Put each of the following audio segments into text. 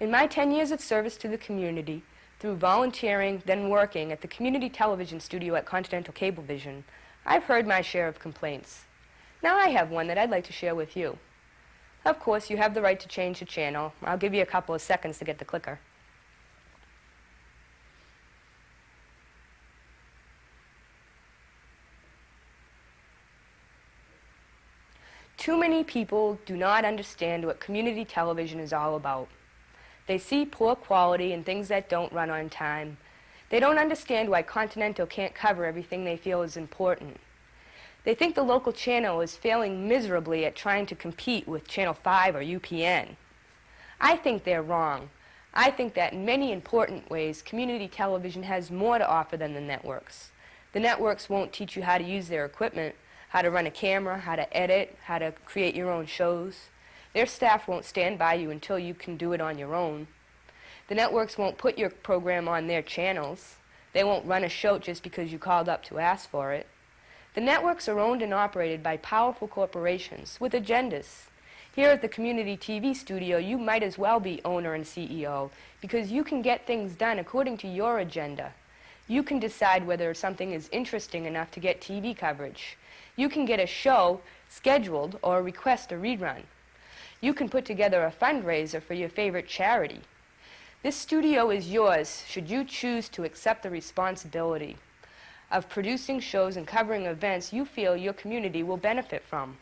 In my 10 years of service to the community, through volunteering, then working at the community television studio at Continental Cablevision, I've heard my share of complaints. Now I have one that I'd like to share with you. Of course, you have the right to change the channel. I'll give you a couple of seconds to get the clicker. Too many people do not understand what community television is all about. They see poor quality and things that don't run on time. They don't understand why Continental can't cover everything they feel is important. They think the local channel is failing miserably at trying to compete with Channel 5 or UPN. I think they're wrong. I think that in many important ways, community television has more to offer than the networks. The networks won't teach you how to use their equipment, how to run a camera, how to edit, how to create your own shows. Their staff won't stand by you until you can do it on your own. The networks won't put your program on their channels. They won't run a show just because you called up to ask for it. The networks are owned and operated by powerful corporations with agendas. Here at the community TV studio, you might as well be owner and CEO because you can get things done according to your agenda. You can decide whether something is interesting enough to get TV coverage. You can get a show scheduled or request a rerun. You can put together a fundraiser for your favorite charity. This studio is yours should you choose to accept the responsibility of producing shows and covering events you feel your community will benefit from,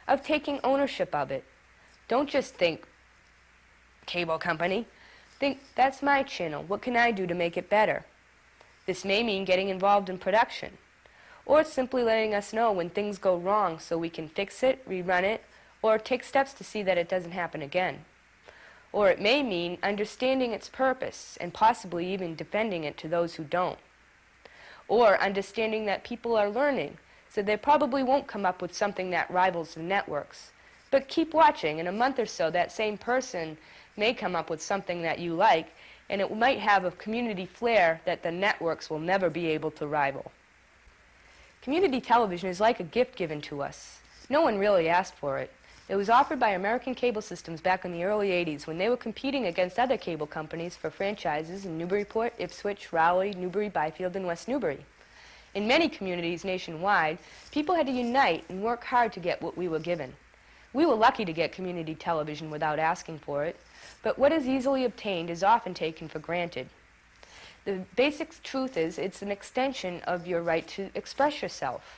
of taking ownership of it. Don't just think, cable company. Think, that's my channel. What can I do to make it better? This may mean getting involved in production, or simply letting us know when things go wrong so we can fix it, rerun it, or take steps to see that it doesn't happen again. Or it may mean understanding its purpose and possibly even defending it to those who don't. Or understanding that people are learning, so they probably won't come up with something that rivals the networks. But keep watching. In a month or so, that same person may come up with something that you like, and it might have a community flair that the networks will never be able to rival. Community television is like a gift given to us. No one really asked for it. It was offered by American Cable Systems back in the early 80s when they were competing against other cable companies for franchises in Newburyport, Ipswich, Rowley, Newbury, Byfield, and West Newbury. In many communities nationwide, people had to unite and work hard to get what we were given. We were lucky to get community television without asking for it, but what is easily obtained is often taken for granted. The basic truth is it's an extension of your right to express yourself.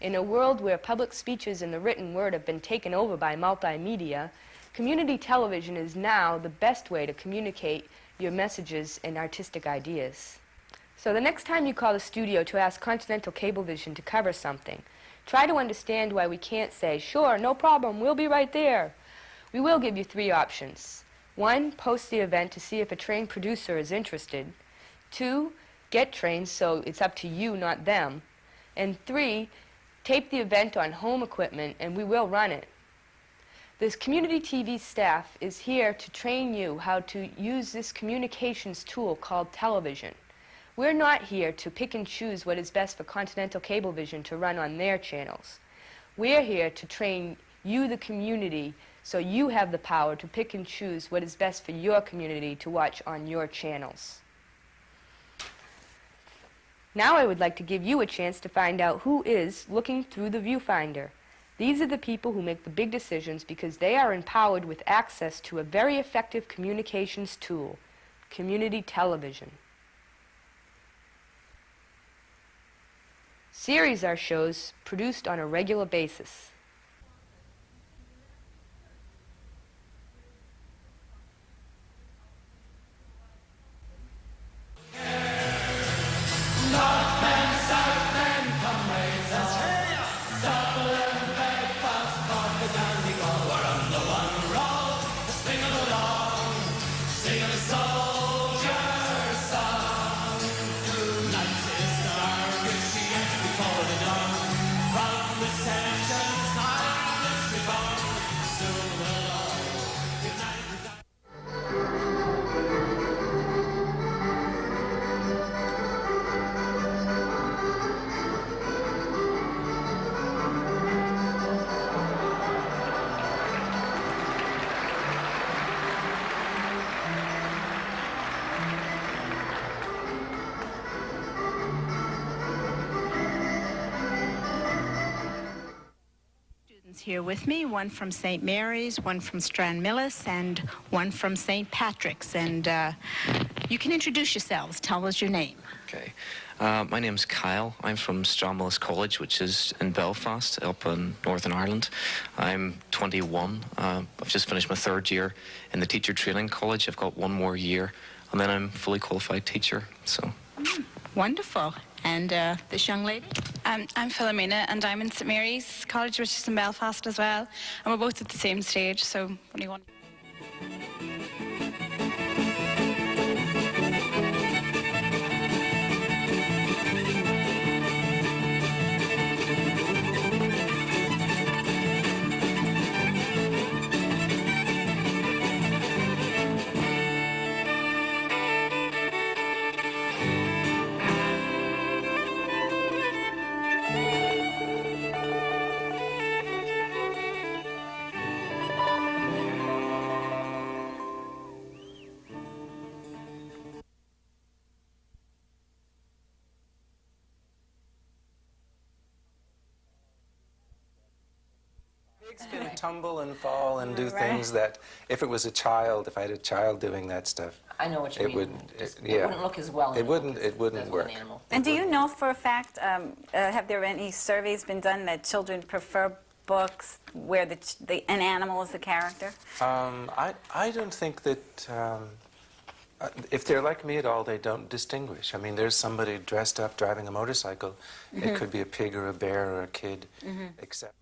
In a world where public speeches and the written word have been taken over by multimedia, community television is now the best way to communicate your messages and artistic ideas. So the next time you call the studio to ask Continental Cablevision to cover something, try to understand why we can't say, sure, no problem, we'll be right there. We will give you 3 options. 1, post the event to see if a trained producer is interested. 2, get trained so it's up to you, not them. And 3, tape the event on home equipment and we will run it. This community TV staff is here to train you how to use this communications tool called television. We're not here to pick and choose what is best for Continental Cablevision to run on their channels. We're here to train you, the community, so you have the power to pick and choose what is best for your community to watch on your channels. Now I would like to give you a chance to find out who is looking through the viewfinder. These are the people who make the big decisions because they are empowered with access to a very effective communications tool, community television. Series are shows produced on a regular basis. From the sessions here with me, one from St. Mary's, one from Stranmillis, and one from St. Patrick's. And you can introduce yourselves. Tell us your name. Okay. My name's Kyle. I'm from Stranmillis College, which is in Belfast, up in Northern Ireland. I'm 21. I've just finished my 3rd year in the teacher training college. I've got 1 more year, and then I'm a fully qualified teacher. So. Wonderful. And this young lady? I'm Philomena, and I'm in St Mary's College, which is in Belfast as well. And we're both at the same stage, so only one. Pigs can tumble and fall and do things that, if it was a child, if I had a child doing that stuff, I know what you mean. it wouldn't look as well. It wouldn't work. And do you know for a fact, have there any surveys been done that children prefer books where an animal is the character? I don't think that, if they're like me at all, they don't distinguish. I mean, there's somebody dressed up driving a motorcycle. It could be a pig or a bear or a kid, except...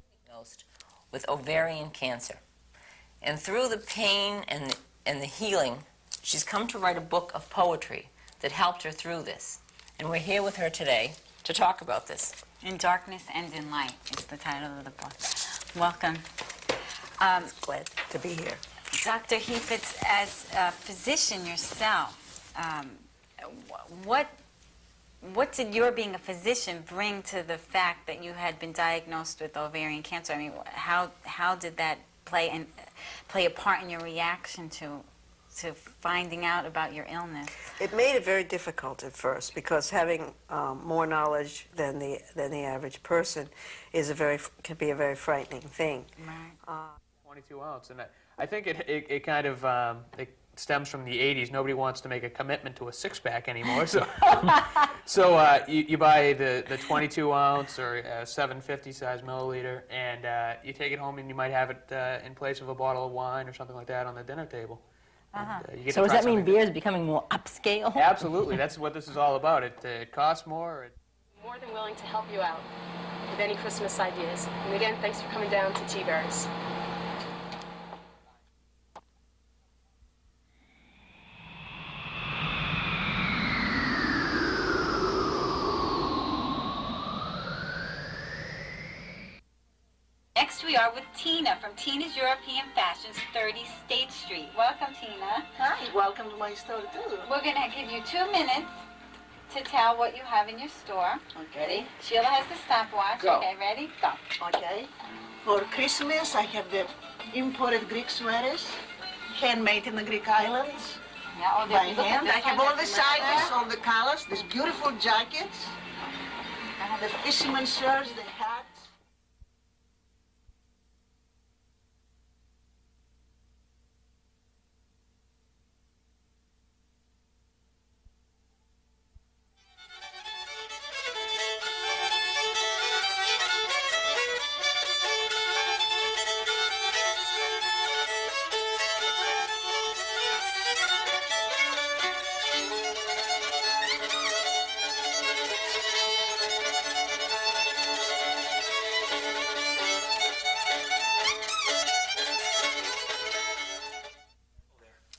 With ovarian cancer. And through the pain and the healing, she's come to write a book of poetry that helped her through this. And we're here with her today to talk about this. In Darkness and in Light is the title of the book. Welcome. Glad to be here. Dr. Heifetz, as a physician yourself, what did your being a physician bring to the fact that you had been diagnosed with ovarian cancer? I mean, how did that play a part in your reaction to finding out about your illness? It made it very difficult at first because having more knowledge than the average person can be a very frightening thing. Right. 22 ounce, and I think it kind of it stems from the 80s. Nobody wants to make a commitment to a six-pack anymore, so you buy the 22 ounce or 750 size milliliter, and you take it home, and you might have it in place of a bottle of wine or something like that on the dinner table. And, So does that mean beer is becoming more upscale? Absolutely, that's what this is all about. It costs more. More than willing to help you out with any Christmas ideas. And again, thanks for coming down to T-Berries. Next we are with Tina from Tina's European Fashions, 30 State Street. Welcome, Tina. Hi, welcome to my store too. We're going to give you 2 minutes to tell what you have in your store. Okay. Sheila has the stopwatch. Go. Okay, ready? Go. Okay. For Christmas, I have the imported Greek sweaters, handmade in the Greek islands. Yeah, oh, By look at hand. this I have one. all the That's sizes, another. all the colors, these beautiful jackets, the fisherman shirts, the hats.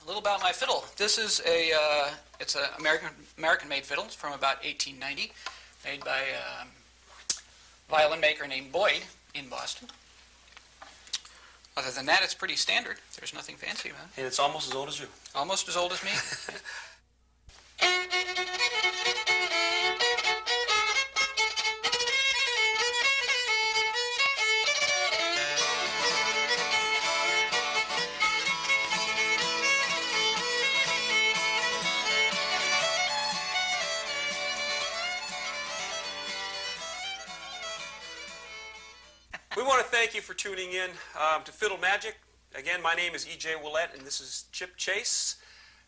A little about my fiddle. This is it's an American-made fiddle. It's from about 1890, made by a violin maker named Boyd in Boston. Other than that, it's pretty standard. There's nothing fancy about it. And it's almost as old as you. Almost as old as me. We want to thank thank you for tuning in to Fiddle Magic. Again, my name is E.J. Willett, and this is Chip Chase.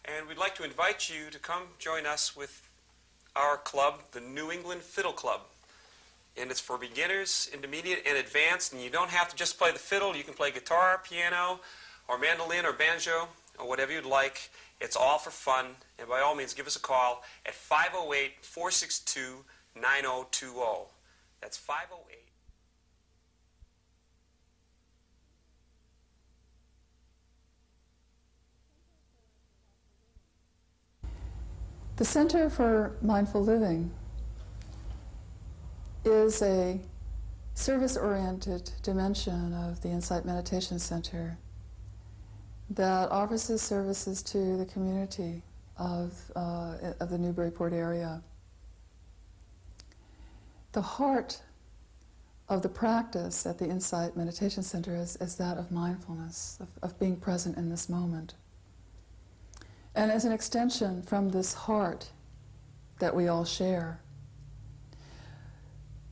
And we'd like to invite you to come join us with our club, the New England Fiddle Club. And it's for beginners, intermediate, and advanced. And you don't have to just play the fiddle. You can play guitar, piano, or mandolin, or banjo, or whatever you'd like. It's all for fun. And by all means, give us a call at 508-462-9020. That's 508. The Center for Mindful Living is a service-oriented dimension of the Insight Meditation Center that offers its services to the community of the Newburyport area. The heart of the practice at the Insight Meditation Center is that of mindfulness, of being present in this moment. And as an extension from this heart that we all share,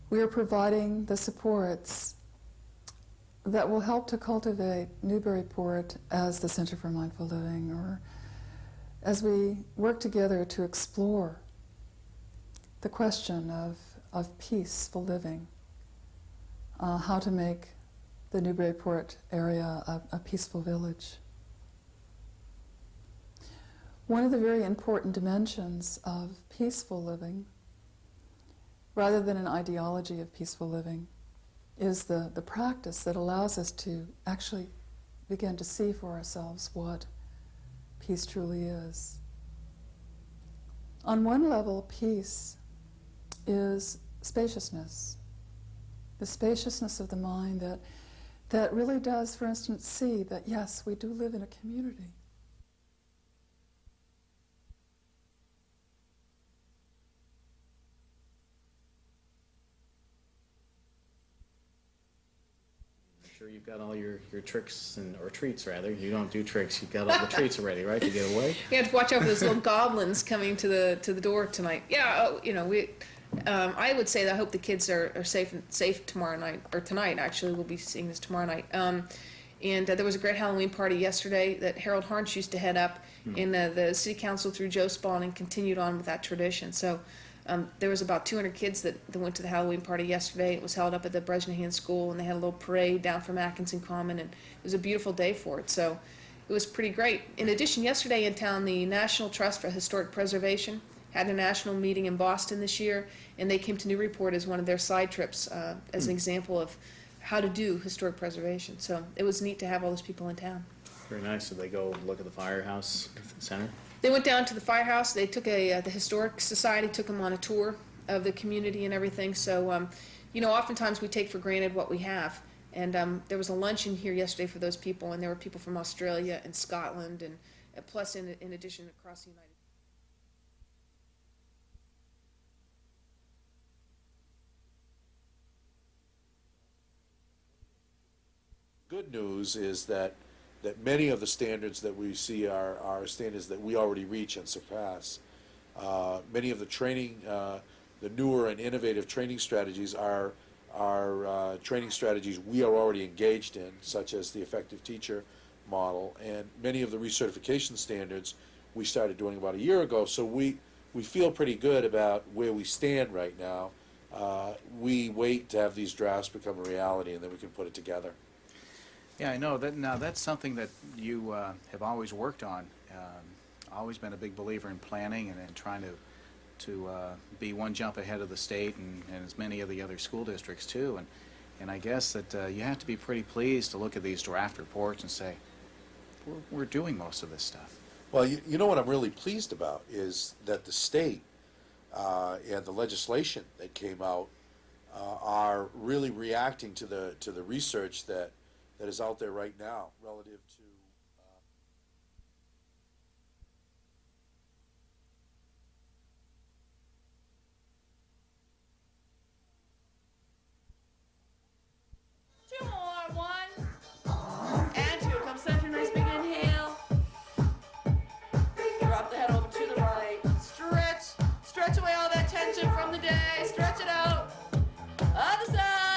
we are providing the supports that will help to cultivate Newburyport as the Center for Mindful Living, or as we work together to explore the question of peaceful living, how to make the Newburyport area a peaceful village. One of the very important dimensions of peaceful living, rather than an ideology of peaceful living, is the practice that allows us to actually begin to see for ourselves what peace truly is. On one level, peace is spaciousness, the spaciousness of the mind that really does, for instance, see that, yes, we do live in a community. You've got all your tricks or treats rather. You don't do tricks. You've got all the treats already, right, to get away. You have to watch out for those little goblins coming to the door tonight. Yeah, I would say that I hope the kids are safe tomorrow night, or tonight. Actually, we'll be seeing this tomorrow night. And there was a great Halloween party yesterday that Harold Harnch used to head up, and the city council through Joe Spaulding continued on with that tradition. So. There was about 200 kids that went to the Halloween party yesterday. It was held up at the Bresnahan School, and they had a little parade down from Atkinson Common, and it was a beautiful day for it. So it was pretty great. In addition, yesterday in town, the National Trust for Historic Preservation had a national meeting in Boston this year, and they came to Newburyport as one of their side trips as an example of how to do historic preservation. So it was neat to have all those people in town. Very nice. Did they go look at the firehouse center? They went down to the firehouse. They took the Historic Society took them on a tour of the community and everything. So, oftentimes we take for granted what we have. And there was a luncheon here yesterday for those people, and there were people from Australia and Scotland, and plus in addition across the United States. Good news is that many of the standards that we see are standards that we already reach and surpass. Many of the training, the newer and innovative training strategies are training strategies we are already engaged in, such as the effective teacher model, and many of the recertification standards we started doing about a year ago, so we feel pretty good about where we stand right now. We wait to have these drafts become a reality, and then we can put it together. Yeah, I know. Now, that's something that you have always worked on. Always been a big believer in planning and trying to be one jump ahead of the state and as many of the other school districts, too. And I guess that you have to be pretty pleased to look at these draft reports and say, we're doing most of this stuff. Well, you know what I'm really pleased about is that the state and the legislation that came out are really reacting to the research that is out there right now relative to Two more. 1 and 2. Come center, nice big inhale. Drop the head over to the right. Stretch away all that tension from the day. Stretch it out. Other side.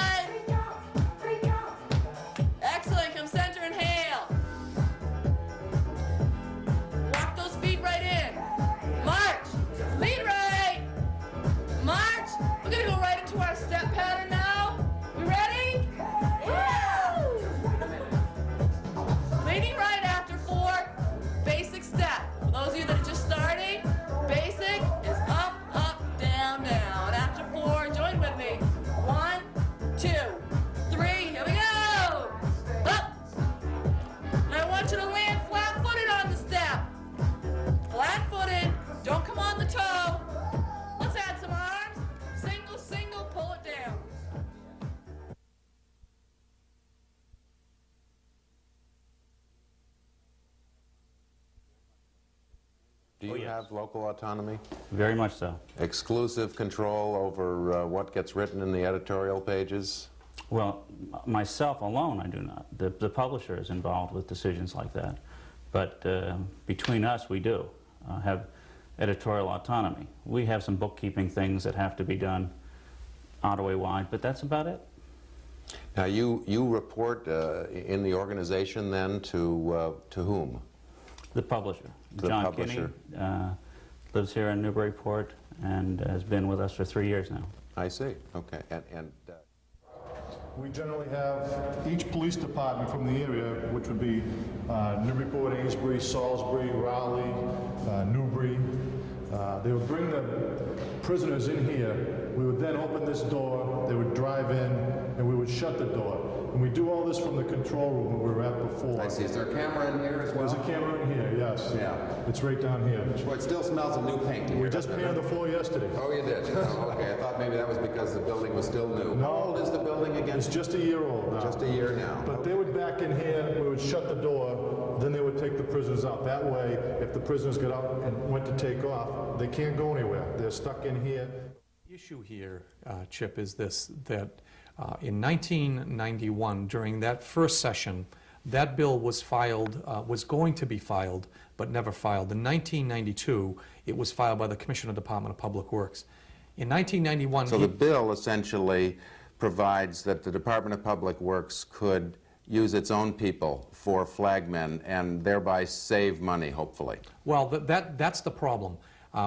Do you have local autonomy? Very much so. Exclusive control over what gets written in the editorial pages? Well, myself alone, I do not. The publisher is involved with decisions like that. But between us, we do have editorial autonomy. We have some bookkeeping things that have to be done Ottaway-wide, but that's about it. Now, you report in the organization then to whom? The publisher. The John publisher. Kinney lives here in Newburyport and has been with us for 3 years now. I see. Okay. We generally have each police department from the area, which would be Newburyport, Amesbury, Salisbury, Raleigh, Newbury. They would bring the prisoners in here. We would then open this door, they would drive in, and we would shut the door. And we do all this from the control room where we were at before. I see. Is there a camera in here as well? There's a camera in here, yes. Yeah. It's right down here. Well, it still smells of new paint in here. We just painted the floor yesterday. Oh, you did? Oh, okay. I thought maybe that was because the building was still new. No. How old is the building again? It's just a year old now. Just a year now. But they would back in here, we would shut the door, then they would take the prisoners out. That way, if the prisoners got out and went to take off, they can't go anywhere. They're stuck in here. The issue here, Chip, is this, that in 1991, during that first session, that bill was filed, was going to be filed, but never filed. In 1992, it was filed by the Commissioner Department of Public Works. In 1991... So the bill essentially provides that the Department of Public Works could use its own people for flagmen and thereby save money, hopefully. Well, that's the problem.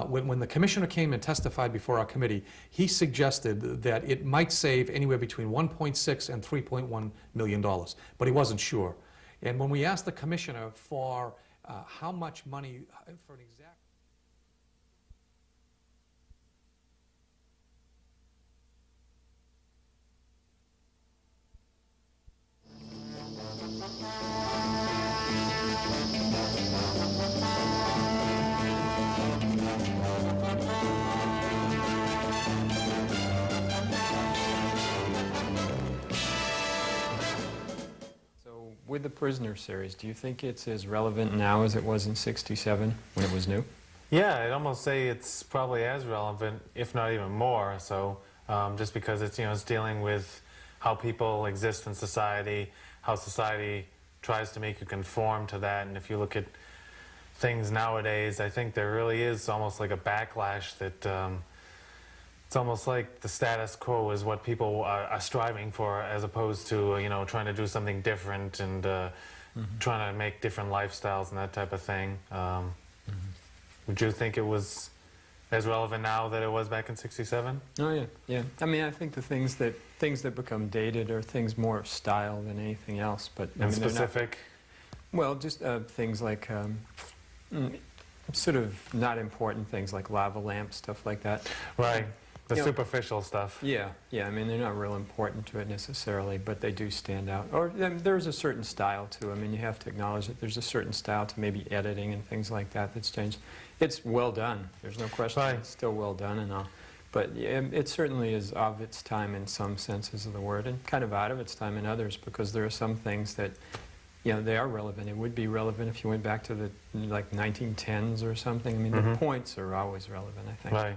When the commissioner came and testified before our committee, he suggested that it might save anywhere between $1.6 and $3.1 million, but he wasn't sure. And when we asked the commissioner for how much money, for an exact... With the Prisoner series, do you think it's as relevant now as it was in '67 when it was new? Yeah, I'd almost say it's probably as relevant, if not even more so, just because it's, it's dealing with how people exist in society, how society tries to make you conform to that, and if you look at things nowadays, I think there really is almost like a backlash that it's almost like the status quo is what people are striving for, as opposed to, trying to do something different and trying to make different lifestyles and that type of thing. Would you think it was as relevant now that it was back in '67? Oh yeah, yeah. I mean, I think the things that become dated are things more of style than anything else. But I mean, specific? Well, just things like sort of not important things like lava lamps, stuff like that. Right. The superficial stuff. Yeah, yeah. I mean, they're not real important to it necessarily, but they do stand out. Or there's a certain style to. I mean, you have to acknowledge that there's a certain style to maybe editing and things like that that's changed. It's well done. There's no question. Right. It's still well done and all. But it certainly is of its time in some senses of the word, and kind of out of its time in others, because there are some things that, they are relevant. It would be relevant if you went back to the 1910s or something. I mean, the points are always relevant, I think. Right.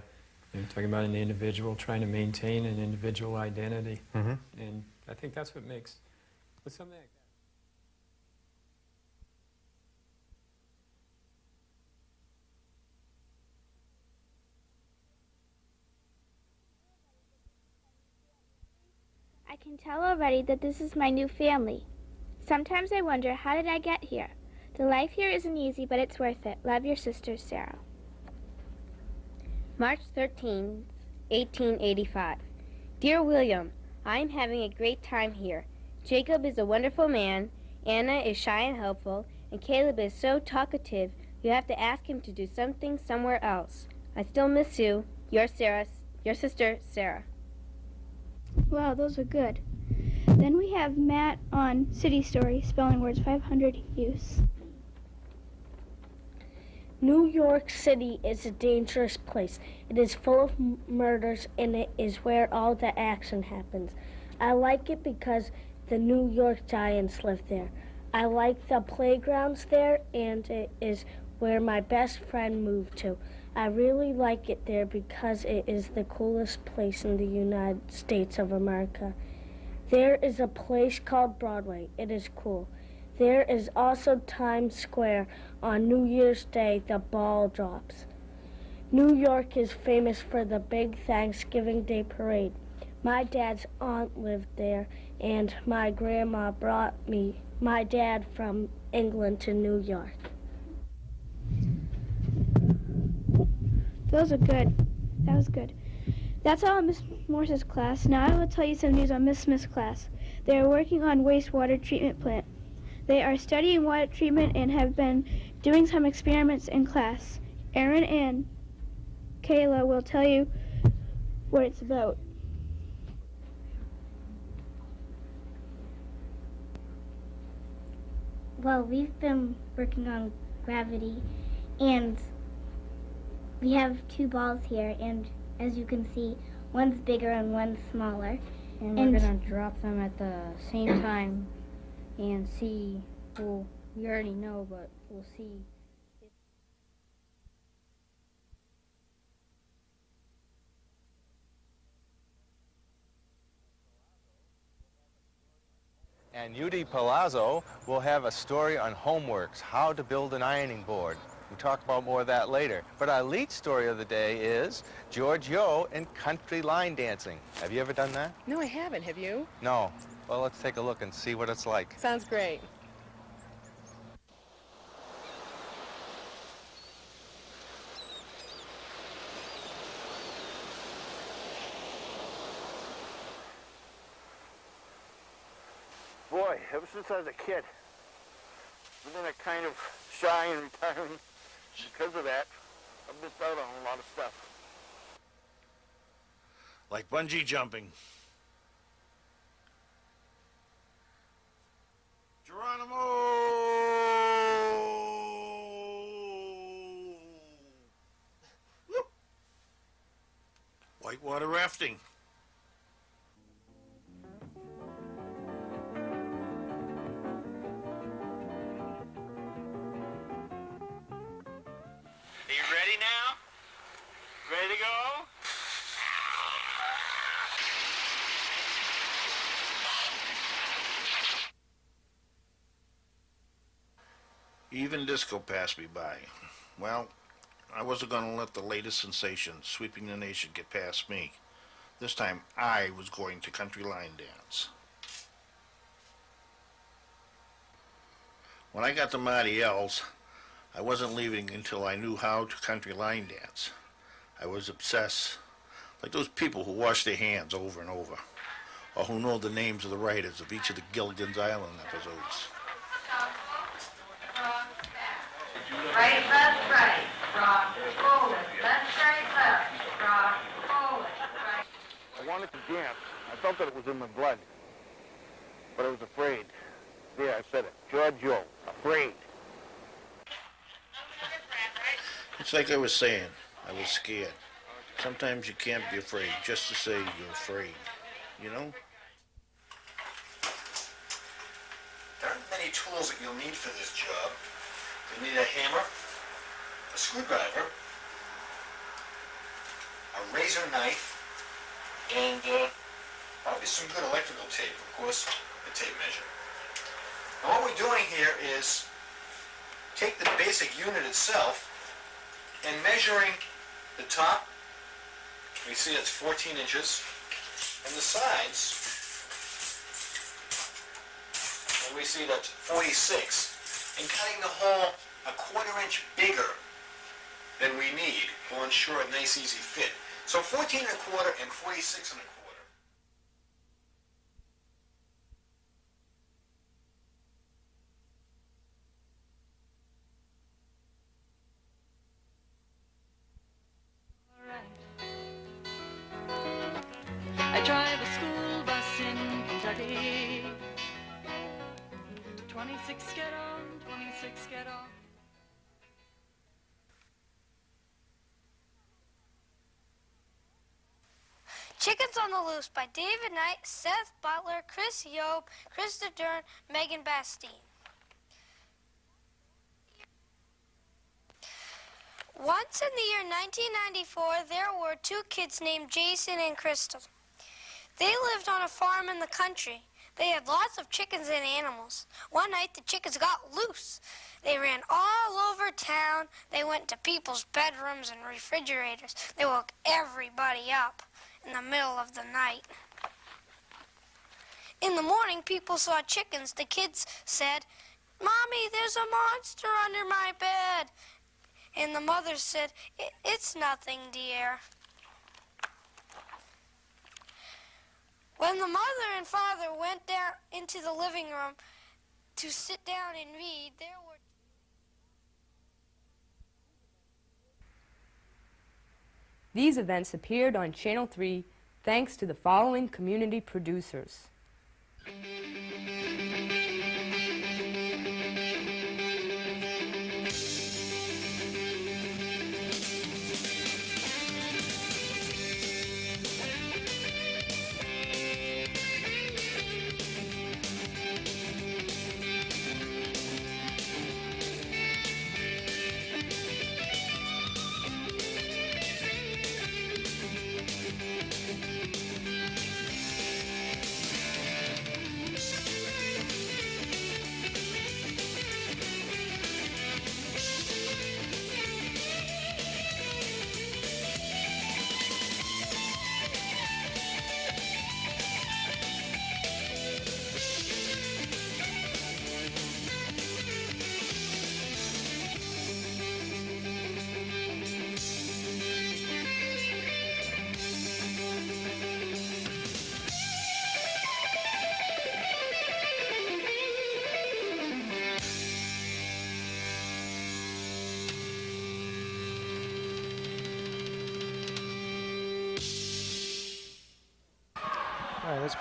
You're talking about an individual trying to maintain an individual identity. And I think that's what makes, with something like I can tell already that this is my new family. Sometimes I wonder, how did I get here? The life here isn't easy, but it's worth it. Love, your sister, Sarah. March 13, 1885. Dear William, I am having a great time here. Jacob is a wonderful man, Anna is shy and helpful, and Caleb is so talkative you have to ask him to do something somewhere else. I still miss you. Your sister, Sarah. Wow, those are good. Then we have Matt on City Story, spelling words 500 use. New York City is a dangerous place. It is full of murders, and it is where all the action happens. I like it because the New York Giants live there. I like the playgrounds there, and it is where my best friend moved to. I really like it there because it is the coolest place in the United States of America. There is a place called Broadway. It is cool. There is also Times Square. On New Year's Day, the ball drops. New York is famous for the big Thanksgiving Day parade. My dad's aunt lived there, and my grandma brought my dad from England to New York. Those are good. That was good. That's all in Miss Morse's class. Now I will tell you some news on Miss Smith's class. They are working on wastewater treatment plant. They are studying water treatment and have been doing some experiments in class. Erin and Kayla will tell you what it's about. Well, we've been working on gravity, and we have two balls here, and as you can see, one's bigger and one's smaller. And we're going to drop them at the same time and see, well, we already know, but we'll see. And UD Palazzo will have a story on homeworks, how to build an ironing board. We'll talk about more of that later. But our lead story of the day is George Yo and country line dancing. Have you ever done that? No, I haven't. Have you? No. Well, let's take a look and see what it's like. Sounds great. Boy, ever since I was a kid, I've been a kind of shy and retiring. Because of that, I've missed out on a lot of stuff. Like bungee jumping. Geronimo! Whitewater rafting. Are you ready now? Ready to go? Even disco passed me by. Well, I wasn't going to let the latest sensation sweeping the nation get past me. This time, I was going to country line dance. When I got to Marty L's, I wasn't leaving until I knew how to country line dance. I was obsessed, like those people who wash their hands over and over, or who know the names of the writers of each of the Gilligan's Island episodes. Right, left, right, rock, forward, left, right, left, rock, forward, right. I wanted to dance. I felt that it was in my blood, but I was afraid. Yeah, I said it. George Yo, afraid. It's like I was saying, I was scared. Sometimes you can't be afraid just to say you're afraid, you know? There aren't many tools that you'll need for this job. You'll need a hammer, a screwdriver, a razor knife, and probably some good electrical tape, of course, the tape measure. Now what we're doing here is take the basic unit itself and measuring the top, we see it's 14 inches, and the sides, and we see that's 46. And cutting the hole a 1/4 inch bigger than we need will ensure a nice easy fit. So 14 1/4 and 46 1/4. I drive a school bus in Kentucky. 26 get on, 26 get off. Chickens on the Loose by David Knight, Seth Butler, Chris Yobe, Krista Dern, Megan Bastine. Once in the year 1994, there were two kids named Jason and Crystal. They lived on a farm in the country. They had lots of chickens and animals. One night, the chickens got loose. They ran all over town. They went to people's bedrooms and refrigerators. They woke everybody up in the middle of the night. In the morning, people saw chickens. The kids said, "Mommy, there's a monster under my bed." And the mother said, "It's nothing, dear." When the mother and father went down into the living room to sit down and read, there were... These events appeared on Channel 3 thanks to the following community producers.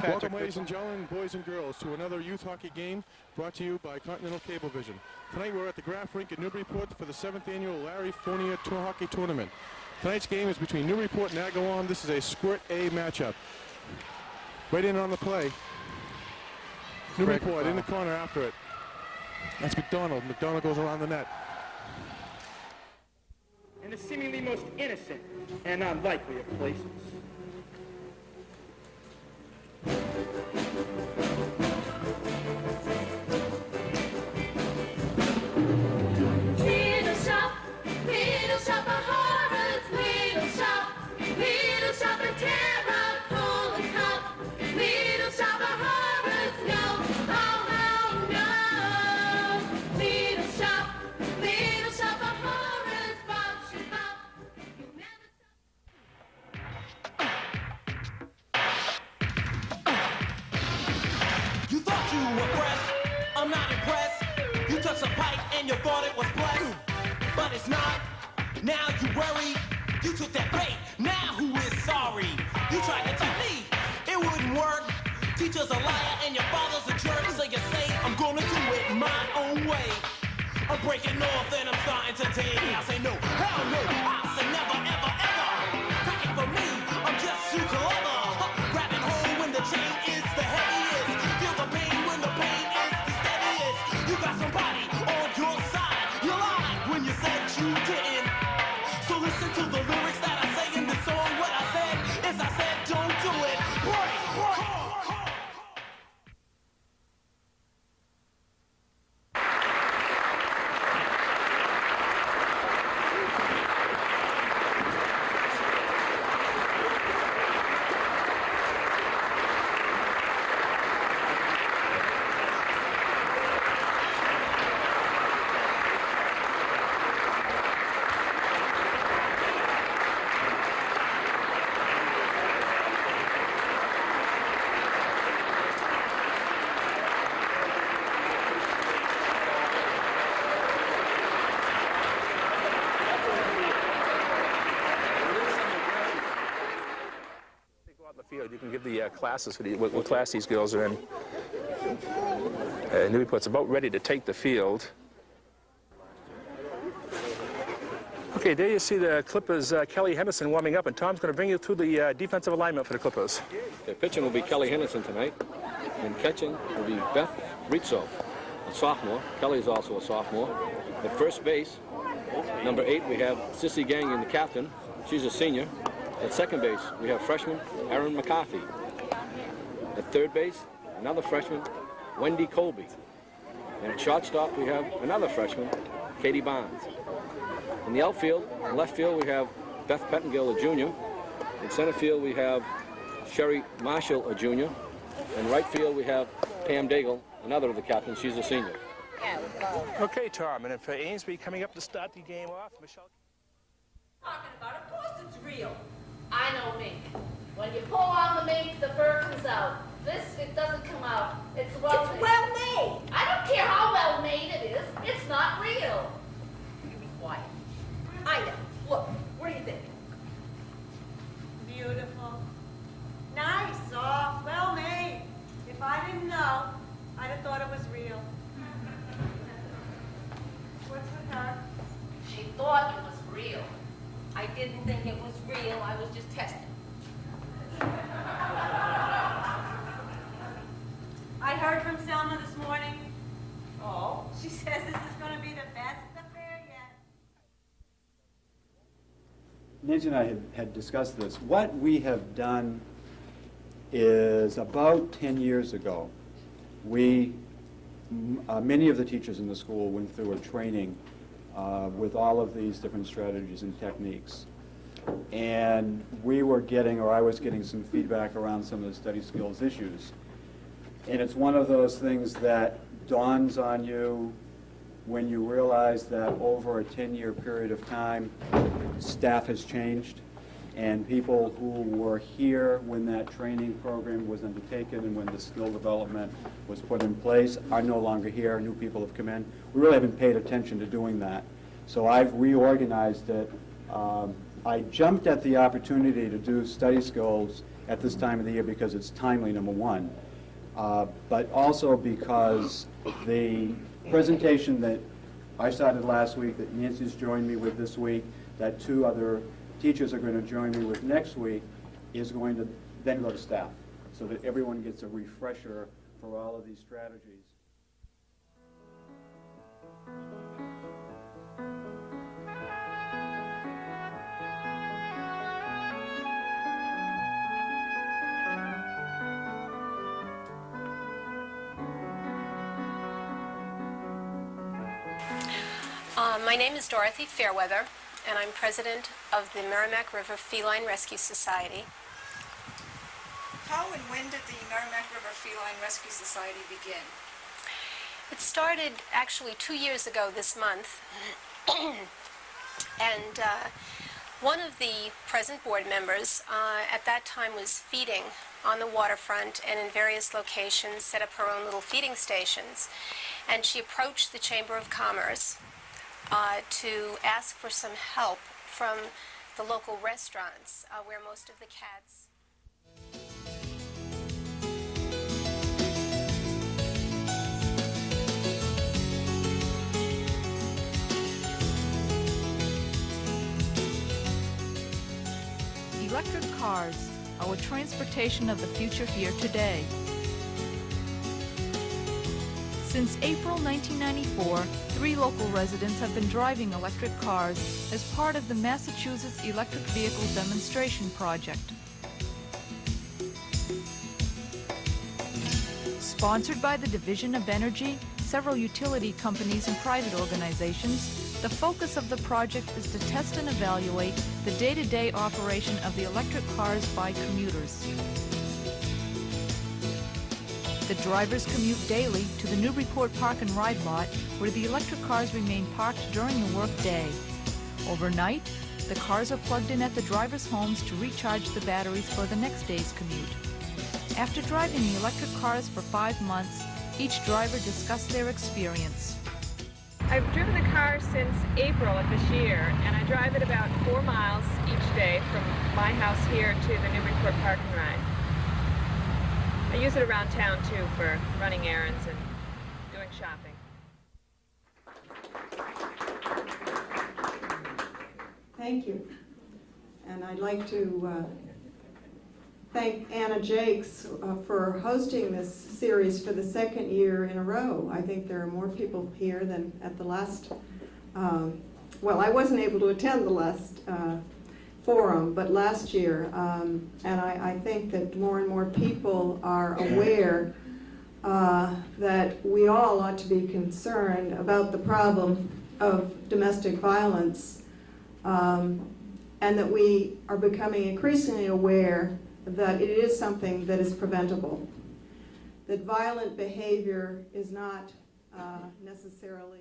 Welcome, ladies and gentlemen, boys and girls, to another youth hockey game brought to you by Continental Cablevision. Tonight we're at the Graf Rink in Newburyport for the 7th annual Larry Fournier Tour Hockey Tournament. Tonight's game is between Newburyport and Agawam. This is a Squirt A matchup. Right in on the play. Newburyport in the corner after it. That's McDonald. McDonald goes around the net. In the seemingly most innocent and unlikely of places. Little shop of horrors, little shop of terror, full of cup. Little shop of horrors, no, oh no. Little shop of horrors, box you up. You thought you were fresh, I'm not impressed. You took some pipe and you thought it was blessed, but it's not. Now you worry, you took that bait. Now who is sorry? You tried to tell me it wouldn't work. Teacher's a liar and your father's a jerk, so you say I'm gonna do it my own way. I'm breaking off and I'm starting to take. I say no, hell no, I say never, ever, ever. Take it from me, I'm just too clever. Grabbing hold when the chain is the heaviest. Feel the pain when the pain is the steadiest. You got somebody on your side. You lied when you said you didn't. So listen to the lyrics that I say in the song. What I said is I said don't do it. Break. You can give the classes for what class these girls are in. Newburyport's about ready to take the field. Okay, there you see the Clippers' Kelly Henderson warming up, and Tom's going to bring you through the defensive alignment for the Clippers. The pitching will be Kelly Henderson tonight, and catching will be Beth Rizzo, a sophomore. Kelly's also a sophomore. At first base, Number 8, we have Sissy Gang, the captain. She's a senior. At second base, we have freshman Erin McCarthy. At third base, another freshman, Wendy Colby. And at shortstop, we have another freshman, Katie Barnes. In the outfield, in left field, we have Beth Pettengill, a junior. In center field, we have Sherry Marshall, a junior. In right field, we have Pam Daigle, another of the captains. She's a senior. Okay, Tom, and for Amesbury coming up to start the game off, Michelle. Talking about, of course it's real. I know mink. When you pull on the mink, the fur comes out. This, it doesn't come out. It's well made. It's well made. I don't care how well made it is. It's not real. You be quiet. I know. Look, what do you think? Beautiful. Nice, soft, well made. If I didn't know, I'd have thought it was real. What's with her? She thought it was real. I didn't think it was real. I was just testing. I heard from Selma this morning. Oh? She says this is going to be the best affair yet. Nancy and I had discussed this. What we have done is about 10 years ago, many of the teachers in the school went through a training with all of these different strategies and techniques. And we were getting, or I was getting, some feedback around some of the study skills issues. And it's one of those things that dawns on you when you realize that over a 10-year period of time, staff has changed, and people who were here when that training program was undertaken and when the skill development was put in place are no longer here. New people have come in. We really haven't paid attention to doing that. So I've reorganized it. I jumped at the opportunity to do study skills at this time of the year because it's timely, number one, but also because the presentation that I started last week, that Nancy's joined me with this week, that 2 other teachers are going to join me with next week, is going to then go to staff, so that everyone gets a refresher for all of these strategies. My name is Dorothy Fairweather, and I'm president of the Merrimack River Feline Rescue Society. How and when did the Merrimack River Feline Rescue Society begin? It started actually 2 years ago this month, and one of the present board members at that time was feeding on the waterfront and in various locations, set up her own little feeding stations, and she approached the Chamber of Commerce to ask for some help from the local restaurants where most of the cats. Electric cars, our transportation of the future here today. Since April 1994, 3 local residents have been driving electric cars as part of the Massachusetts Electric Vehicle Demonstration Project. Sponsored by the Division of Energy, several utility companies and private organizations, the focus of the project is to test and evaluate the day-to-day operation of the electric cars by commuters. The drivers commute daily to the Newburyport Park and Ride lot, where the electric cars remain parked during the work day. Overnight, the cars are plugged in at the drivers' homes to recharge the batteries for the next day's commute. After driving the electric cars for 5 months, each driver discussed their experience. I've driven the car since April of this year, and I drive it about 4 miles each day from my house here to the Newburyport Park and Ride. I use it around town, too, for running errands and doing shopping. Thank you. And I'd like to thank Anna Jakes for hosting this series for the 2nd year in a row. I think there are more people here than at the last well, I wasn't able to attend the last forum, but last year, and I think that more and more people are aware that we all ought to be concerned about the problem of domestic violence, and that we are becoming increasingly aware that it is something that is preventable, that violent behavior is not necessarily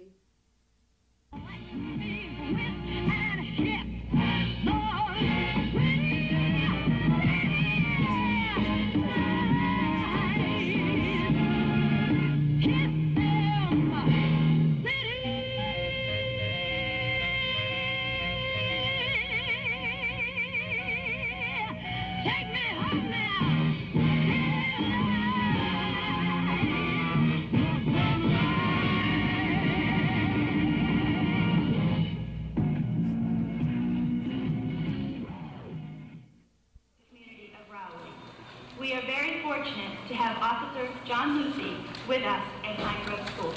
We are very fortunate to have Officer John Lucy with us at Pine Grove School.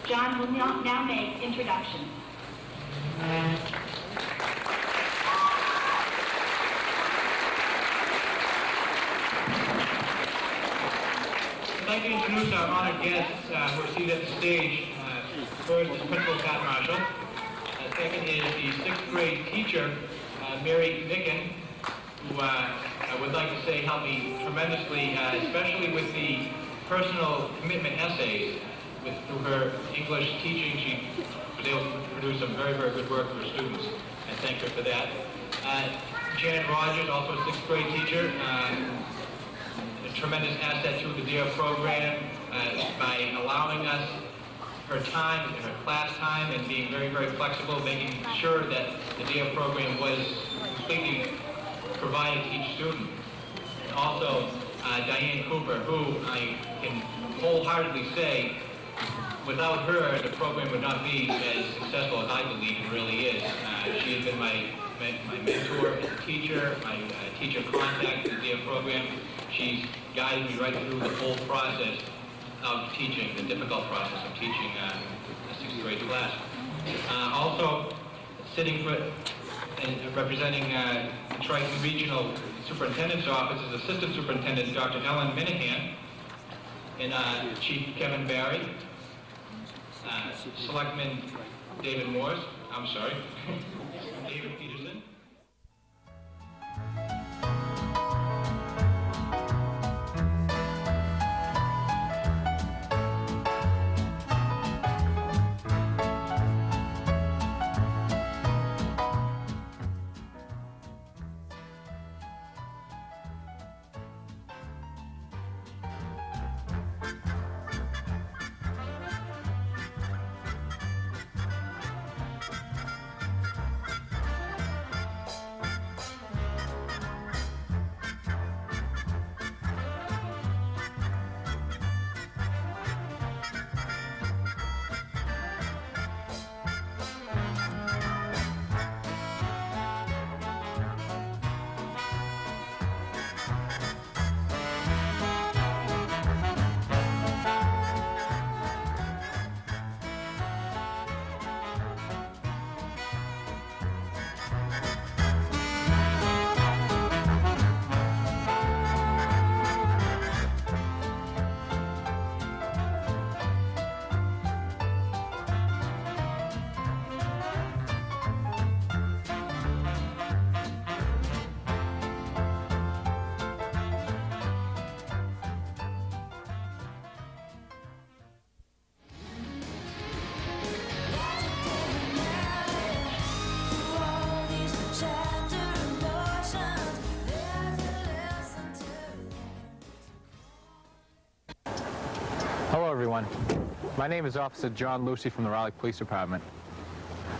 John will now make introductions. I'd like to introduce our honored guests who are seated at the stage. First is Principal Pat Marshall. Second is the 6th grade teacher, Mary Nicken, who I would like to say helped me tremendously, especially with the personal commitment essays. Through her English teaching, she was able to produce some very, very good work for her students. I thank her for that. Janet Rogers, also a 6th grade teacher, a tremendous asset through the DARE program by allowing us her time, her class time, and being very, very flexible, making sure that the DARE program was completely provided to each student. And also Diane Cooper, who I can wholeheartedly say, without her, the program would not be as successful as I believe it really is. She has been my mentor as a teacher, my teacher contact in the DARE program. She's guided me right through the whole process of teaching, the difficult process of teaching a 6th grade class. Also, sitting for and representing the Triton Regional Superintendent's Office is Assistant Superintendent Dr. Ellen Minahan, and Chief Kevin Barry, Selectman David Morse, David Peterson. Hello everyone. My name is Officer John Lucy from the Raleigh Police Department.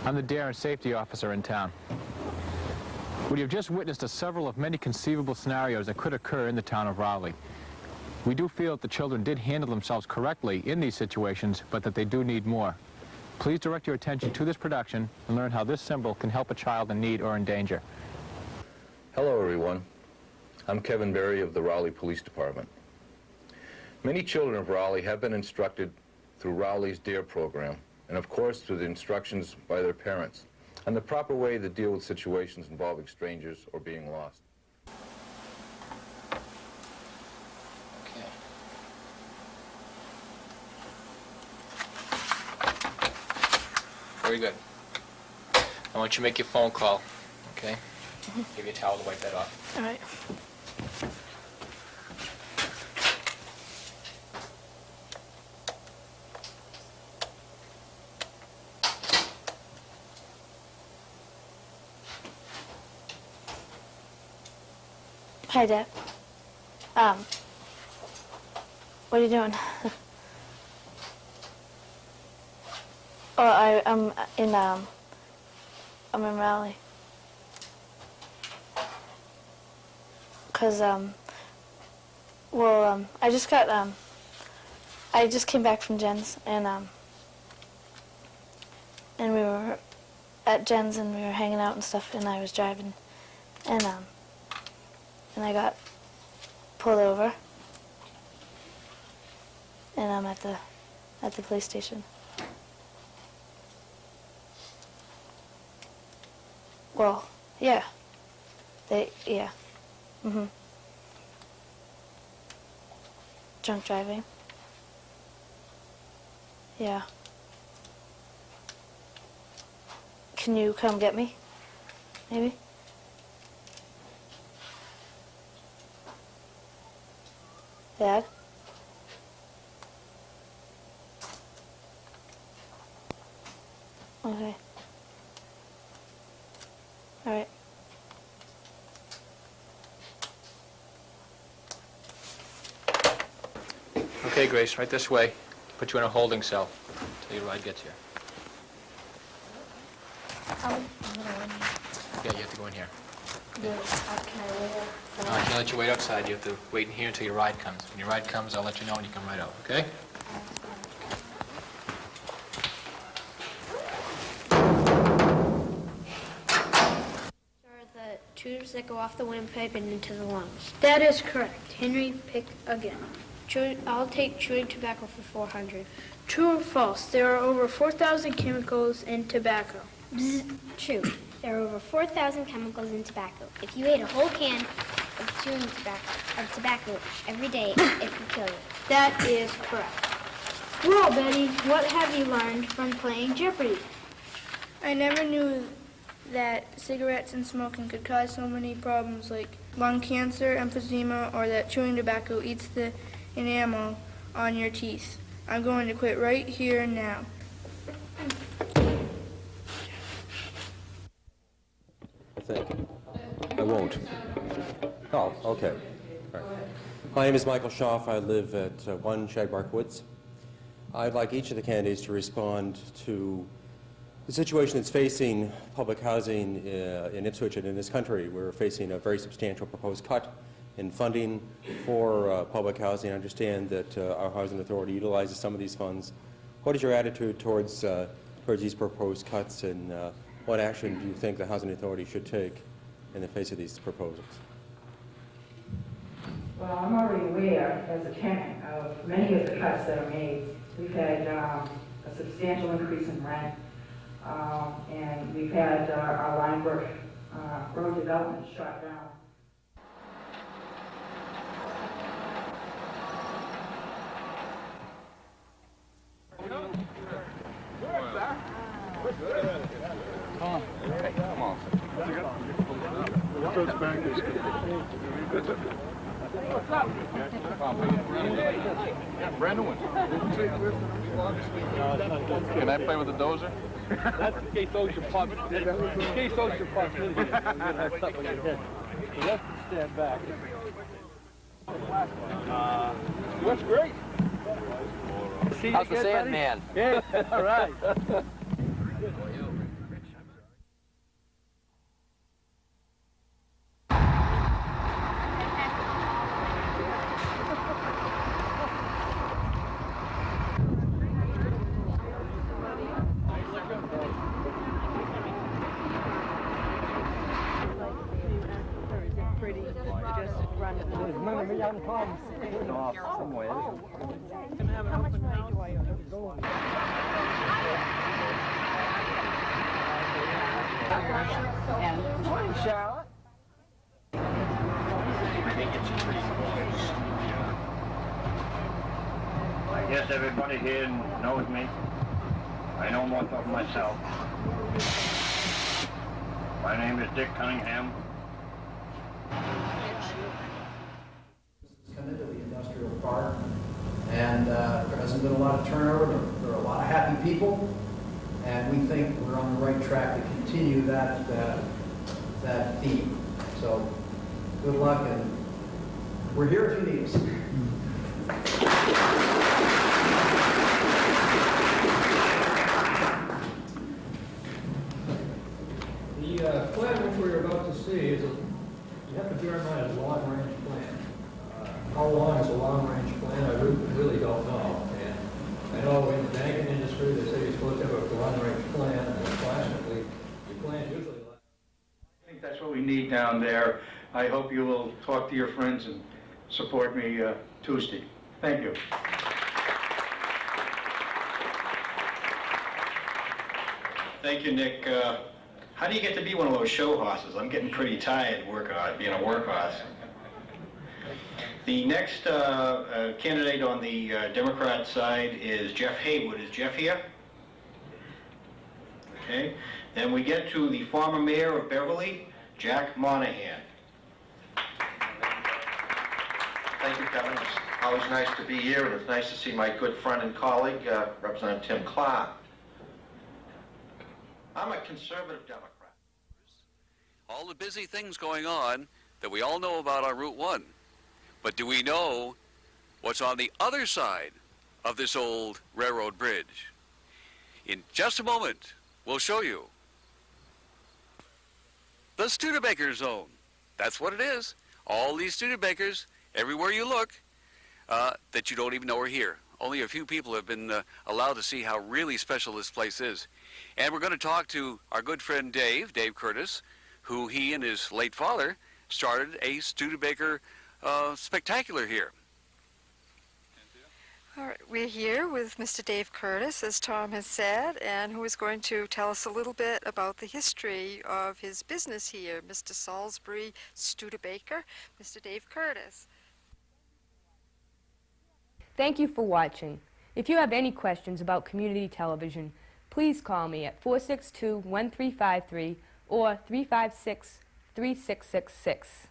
I'm the DARE and Safety Officer in town. We have just witnessed several of many conceivable scenarios that could occur in the town of Raleigh. We do feel that the children did handle themselves correctly in these situations, but that they do need more. Please direct your attention to this production and learn how this symbol can help a child in need or in danger. Hello everyone. I'm Kevin Berry of the Raleigh Police Department. Many children of Raleigh have been instructed through Raleigh's DARE program, and of course through the instructions by their parents and the proper way to deal with situations involving strangers or being lost. Okay. Very good. I want you to make your phone call, okay? Give you a towel to wipe that off. All right. Hi, Dad. What are you doing? Oh, I'm in Raleigh. 'Cause, well, I just came back from Jen's, and we were at Jen's and we were hanging out and stuff, and I was driving, and I got pulled over, and I'm at the police station. Well, yeah. Yeah. Mm-hmm. Drunk driving. Yeah. Can you come get me? Maybe? Dad? Okay. All right. Okay, Grace, right this way. Put you in a holding cell till your ride gets here. Yeah, you have to go in here. Can I wait? I can't let you wait outside. You have to wait in here until your ride comes. When your ride comes, I'll let you know and you come right out, okay? Are the tubes that go off the windpipe and into the lungs? That is correct. Henry, pick again. I'll take chewing tobacco for 400. True or false? There are over 4,000 chemicals in tobacco. True. There are over 4,000 chemicals in tobacco. If you ate a whole can of chewing tobacco every day, it could kill you. That is correct. Well, Betty, what have you learned from playing Jeopardy? I never knew that cigarettes and smoking could cause so many problems like lung cancer, emphysema, or that chewing tobacco eats the enamel on your teeth. I'm going to quit right here and now. I think. I won't. Oh, okay. All right. My name is Michael Schaff. I live at 1 Shagbark Woods. I'd like each of the candidates to respond to the situation that's facing public housing in Ipswich and in this country. We're facing a very substantial proposed cut in funding for public housing. I understand that our housing authority utilizes some of these funds. What is your attitude towards these proposed cuts, and what action do you think the housing authority should take in the face of these proposals? Well, I'm already aware, as a tenant, of many of the cuts that are made. We've had a substantial increase in rent, and we've had our Linebrook road development shut down. Come on. Goes back is what's up? Brand new one. Can I play with the dozer? That's in case those your pumps. In case those your pumps. You're gonna have something on your head. So let's stand back. That's great. How's the Sandman? Yeah, all right. Somewhere. How much money do I owe? And good morning, Charlotte. I guess everybody here knows me. I know most of myself. My name is Dick Cunningham. Come into the industrial park, and there hasn't been a lot of turnover. There are a lot of happy people, and we think we're on the right track to continue that theme. So, good luck, and we're here if you need us. The plan which we're about to see is you have to bear in mind it's a long-range plan. How long is a long-range plan? I really don't know. And I know in the banking industry they say you're supposed to have a long-range plan, and classically, your plan usually lasts. I think that's what we need down there. I hope you will talk to your friends and support me Tuesday. Thank you. Thank you, Nick. How do you get to be one of those show horses? I'm getting pretty tired being a work horse. The next candidate on the Democrat side is Jeff Haywood. Is Jeff here? Okay. Then we get to the former mayor of Beverly, Jack Monahan. Thank you, Kevin. It's always nice to be here, and it's nice to see my good friend and colleague, Representative Tim Clark. I'm a conservative Democrat. All the busy things going on that we all know about on Route 1. But do we know what's on the other side of this old railroad bridge? In just a moment, we'll show you. The Studebaker Zone. That's what it is. All these Studebakers, everywhere you look, that you don't even know are here. Only a few people have been allowed to see how really special this place is. And we're going to talk to our good friend Dave Curtis, who he and his late father started a Studebaker spectacular here. All right, we're here with Mr. Dave Curtis, as Tom has said, and who is going to tell us a little bit about the history of his business here, Mr. Salisbury Studebaker. Mr. Dave Curtis. Thank you for watching. If you have any questions about community television, please call me at 462-1353 or 356-3666.